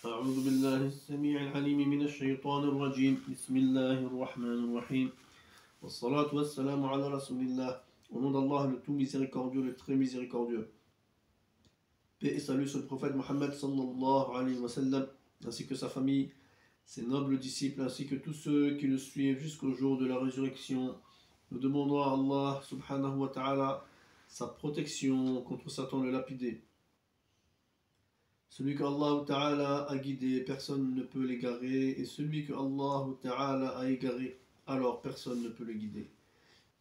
أعوذ بالله السميع العليم من الشيطان الرجيم بسم الله الرحمن الرحيم والصلاة والسلام على رسول الله. Au nom d'Allah, le tout miséricordieux, le très miséricordieux. Paix et salut sur le prophète Mohammed sallallahu alayhi wa sallam, ainsi que sa famille, ses nobles disciples, ainsi que tous ceux qui le suivent jusqu'au jour de la résurrection. Nous demandons à Allah subhanahu wa ta'ala sa protection contre Satan le lapidé. Celui que Allah Ta'ala a guidé, personne ne peut l'égarer, et celui que Allah Ta'ala a égaré, alors personne ne peut le guider.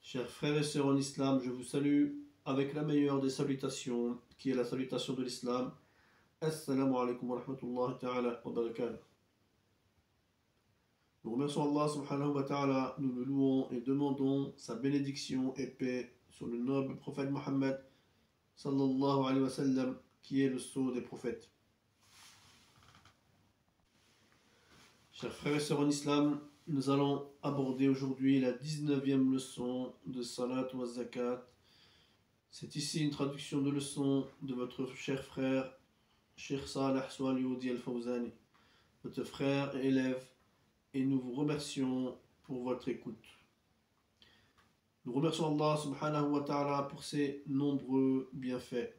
Chers frères et sœurs en islam, je vous salue avec la meilleure des salutations, qui est la salutation de l'islam. Assalamu alaikum wa rahmatullahi ta'ala wa barakatuh. Nous remercions Allah subhanahu wa ta'ala, nous le louons et demandons sa bénédiction et paix sur le noble prophète Mohammed sallallahu alayhi wa sallam, qui est le sceau des prophètes. Chers frères et sœurs en islam, nous allons aborder aujourd'hui la 19e leçon de Salat wa Zakat. C'est ici une traduction de leçon de votre cher frère, Cheikh Saleh Soualioudi Al-Fawzani, votre frère et élève, et nous vous remercions pour votre écoute. Nous remercions Allah subhanahu wa ta'ala pour ses nombreux bienfaits.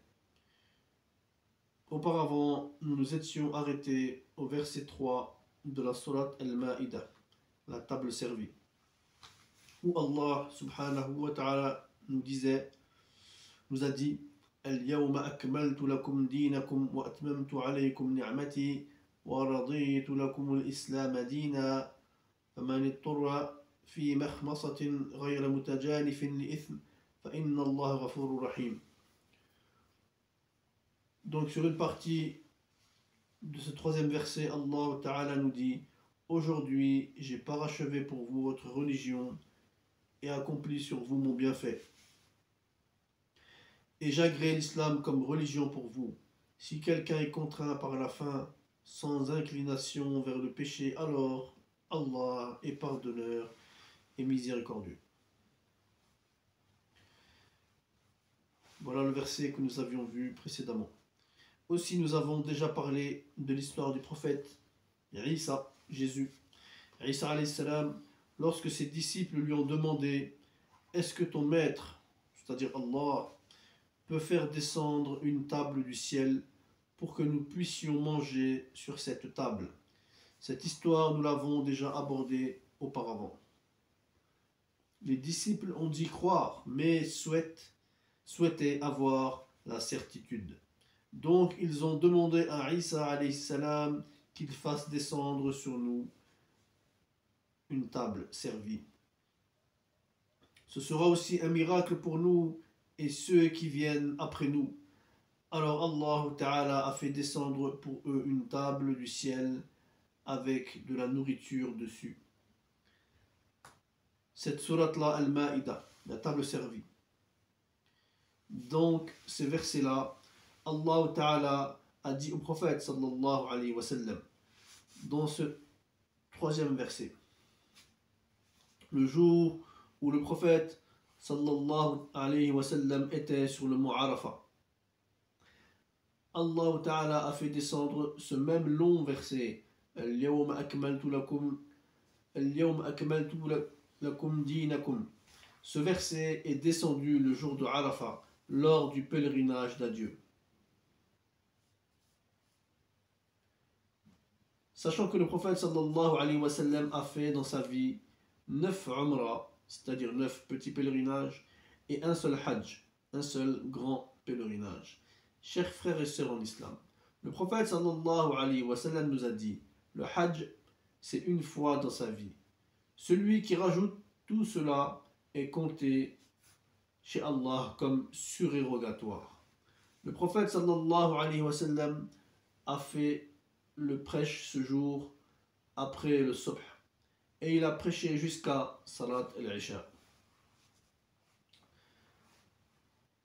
Auparavant, nous nous étions arrêtés au verset 3 de la Surat Al-Ma'ida, la table servie, où Allah subhanahu wa ta'ala nous a dit Al-yawma akmaltu lakum dinakum wa atmamtu alaykum ni'mati wa raditu lakum al-islam dina faman ittarra fi makhmasatin ghayra mutajanifin li ithm fa inna Allah ghafurur rahim. Donc sur une partie de ce troisième verset, Allah Ta'ala nous dit aujourd'hui j'ai parachevé pour vous votre religion et accompli sur vous mon bienfait. Et j'agrée l'islam comme religion pour vous. Si quelqu'un est contraint par la faim, sans inclination vers le péché, alors Allah est pardonneur et miséricordieux. Voilà le verset que nous avions vu précédemment. Aussi, nous avons déjà parlé de l'histoire du prophète Isa, Jésus. Isa alayhi salam, lorsque ses disciples lui ont demandé est-ce que ton maître, c'est-à-dire Allah, peut faire descendre une table du ciel pour que nous puissions manger sur cette table. Cette histoire, nous l'avons déjà abordée auparavant. Les disciples ont dit croire, mais souhaitaient avoir la certitude. Donc ils ont demandé à Isa alayhi salam qu'il fasse descendre sur nous une table servie. Ce sera aussi un miracle pour nous et ceux qui viennent après nous. Alors Allah Ta'ala a fait descendre pour eux une table du ciel avec de la nourriture dessus. Cette sourate-là, Al-Ma'ida, la table servie. Donc ces versets-là, Allah Ta'ala a dit au prophète sallallahu alayhi wa sallam dans ce troisième verset, le jour où le prophète sallallahu alayhi wa sallam était sur le mont Arafat, Allah Ta'ala a fait descendre ce même long verset Al-yawma akmaltu lakum dinakum. Ce verset est descendu le jour de Arafat lors du pèlerinage d'adieu. Sachant que le prophète sallallahu alayhi wa sallam a fait dans sa vie 9 umrah, c'est-à-dire 9 petits pèlerinages, et un seul hajj, un seul grand pèlerinage. Chers frères et sœurs en islam, le prophète sallallahu alayhi wa sallam nous a dit, le hajj c'est une fois dans sa vie. Celui qui rajoute tout cela est compté chez Allah comme surérogatoire. Le prophète sallallahu alayhi wa sallam a fait le prêche ce jour après le subh et il a prêché jusqu'à Salat al-Isha.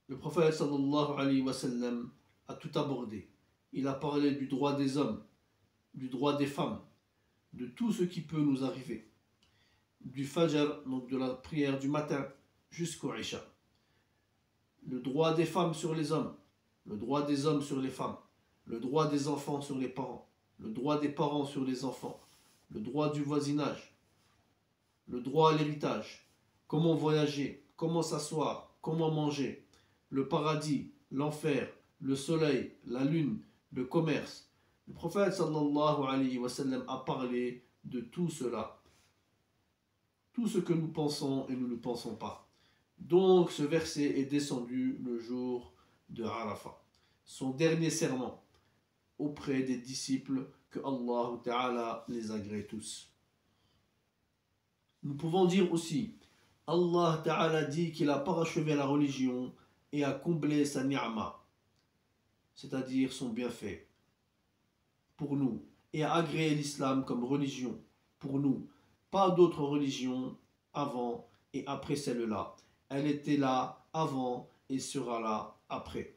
Le prophète sallallahu alayhi wa sallam a tout abordé. Il a parlé du droit des hommes, du droit des femmes, de tout ce qui peut nous arriver, du fajr, donc de la prière du matin jusqu'au Isha, le droit des femmes sur les hommes, le droit des hommes sur les femmes, le droit des enfants sur les parents, le droit des parents sur les enfants, le droit du voisinage, le droit à l'héritage, comment voyager, comment s'asseoir, comment manger, le paradis, l'enfer, le soleil, la lune, le commerce. Le prophète sallallahu alayhi wa sallam a parlé de tout cela. Tout ce que nous pensons et nous ne pensons pas. Donc ce verset est descendu le jour de Arafat. Son dernier serment auprès des disciples, que Allah Ta'ala les agrée tous. Nous pouvons dire aussi, Allah Ta'ala dit qu'il a parachevé la religion et a comblé sa ni'ma, c'est-à-dire son bienfait, pour nous, et a agréé l'islam comme religion pour nous. Pas d'autre religion avant et après celle-là. Elle était là avant et sera là après.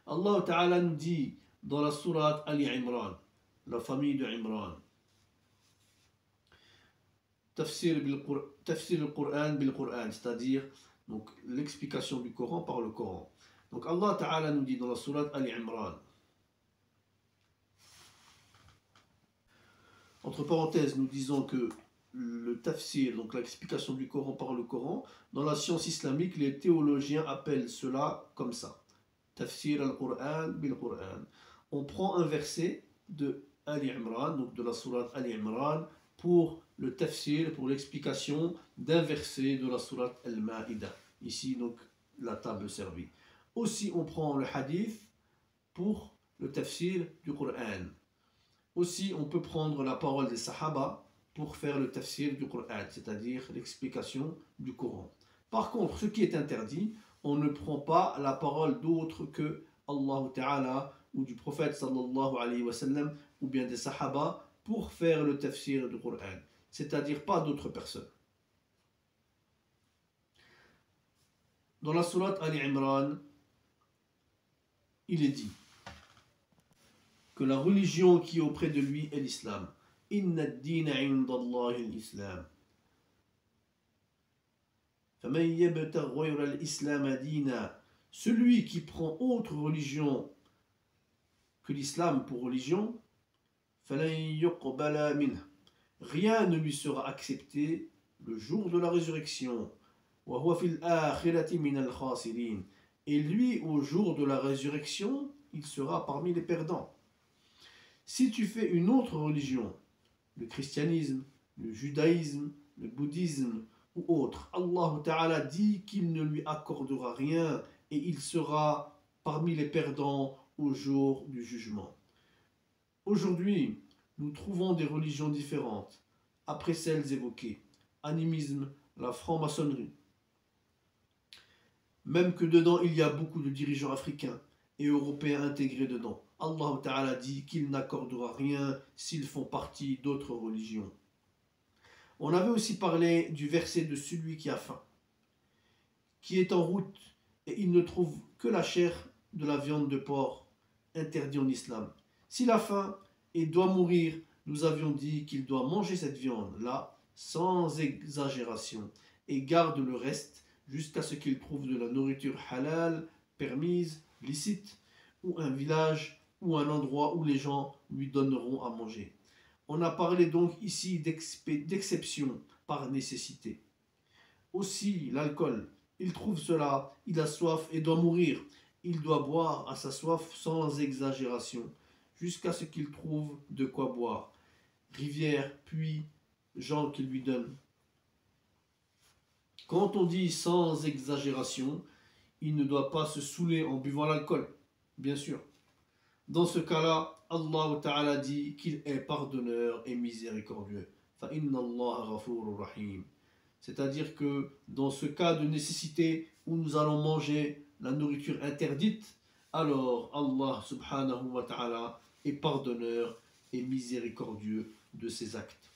Allah Ta'ala nous dit dans la sourate Ali Imran, la famille de Imran, Tafsir al-Qur'an bil-Qur'an, c'est-à-dire donc l'explication du Coran par le Coran. Donc Allah Ta'ala nous dit dans la sourate Ali Imran, entre parenthèses, nous disons que le tafsir, donc l'explication du Coran par le Coran, dans la science islamique, les théologiens appellent cela comme ça. Tafsir al-Qur'an bil-Qur'an. On prend un verset de Ali Imran, donc de la sourate Ali Imran, pour le tafsir, pour l'explication d'un verset de la sourate Al-Ma'ida. Ici, donc, la table servie. Aussi, on prend le hadith pour le tafsir du Qur'an. Aussi, on peut prendre la parole des Sahaba pour faire le tafsir du Qur'an, c'est-à-dire l'explication du Coran. Par contre, ce qui est interdit, on ne prend pas la parole d'autre que Allah Ta'ala ou du prophète sallallahu alayhi wa sallam ou bien des Sahaba pour faire le tafsir du Qur'an, c'est-à-dire pas d'autres personnes. Dans la sourate Ali Imran, il est dit que la religion qui est auprès de lui est l'islam. Inna ad-dina 'inda Allahi al-islam. Faman yabtaghi ghayra al-islam dina. Celui qui prend autre religion que l'islam pour religion, falan yuqbala minhu. Rien ne lui sera accepté le jour de la résurrection. Wa huwa fil akhirati min al-khasirin. Et lui, au jour de la résurrection, il sera parmi les perdants. Si tu fais une autre religion, le christianisme, le judaïsme, le bouddhisme ou autre, Allah Ta'ala dit qu'il ne lui accordera rien et il sera parmi les perdants au jour du jugement. Aujourd'hui, nous trouvons des religions différentes, après celles évoquées, animisme, la franc-maçonnerie. Même que dedans, il y a beaucoup de dirigeants africains et européens intégrés dedans. Allah Ta'ala dit qu'il n'accordera rien s'ils font partie d'autres religions. On avait aussi parlé du verset de celui qui a faim, qui est en route et il ne trouve que la chair de la viande de porc, interdit en islam. S'il a faim et doit mourir, nous avions dit qu'il doit manger cette viande-là sans exagération et garde le reste jusqu'à ce qu'il trouve de la nourriture halal, permise, licite, ou un village ou un endroit où les gens lui donneront à manger. On a parlé donc ici d'exception par nécessité. Aussi l'alcool, il trouve cela, il a soif et doit mourir. Il doit boire à sa soif sans exagération, jusqu'à ce qu'il trouve de quoi boire. Rivière, puits, gens qui lui donnent. Quand on dit sans exagération, il ne doit pas se saouler en buvant l'alcool, bien sûr. Dans ce cas-là, Allah Ta'ala dit qu'il est pardonneur et miséricordieux. فَإِنَّ اللَّهَ غَفُورٌ رَحِيمٌ. C'est-à-dire que dans ce cas de nécessité où nous allons manger la nourriture interdite, alors Allah Subhanahu wa Ta'ala est pardonneur et miséricordieux de ses actes.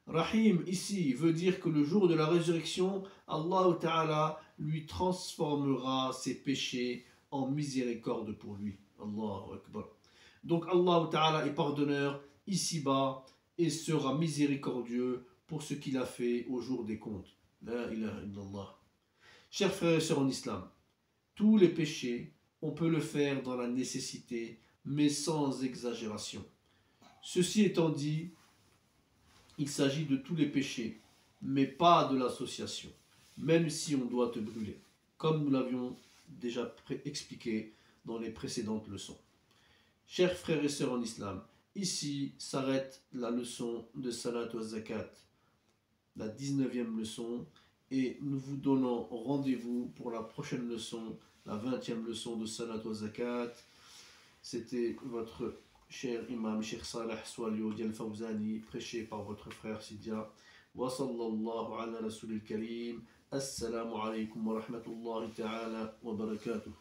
Rahim ici veut dire que le jour de la résurrection, Allah Ta'ala lui transformera ses péchés en miséricorde pour lui. Allahu Akbar. Donc Allah Ta'ala est pardonneur ici-bas et sera miséricordieux pour ce qu'il a fait au jour des comptes. La ilaha illallah. Chers frères et sœurs en islam, tous les péchés on peut le faire dans la nécessité, mais sans exagération. Ceci étant dit, il s'agit de tous les péchés, mais pas de l'association, même si on doit te brûler, comme nous l'avions déjà expliqué dans les précédentes leçons. Chers frères et sœurs en islam, ici s'arrête la leçon de Salat wa Zakat, la 19e leçon, et nous vous donnons rendez-vous pour la prochaine leçon, la 20e leçon de Salat wa Zakat. C'était votre cher imam, Cheikh Saleh Swalio Dial Fawzani, prêché par votre frère Sidia. Wa sallallahu ala rasulil karim. Assalamu alaikum wa rahmatullahi ta'ala wa barakatuh.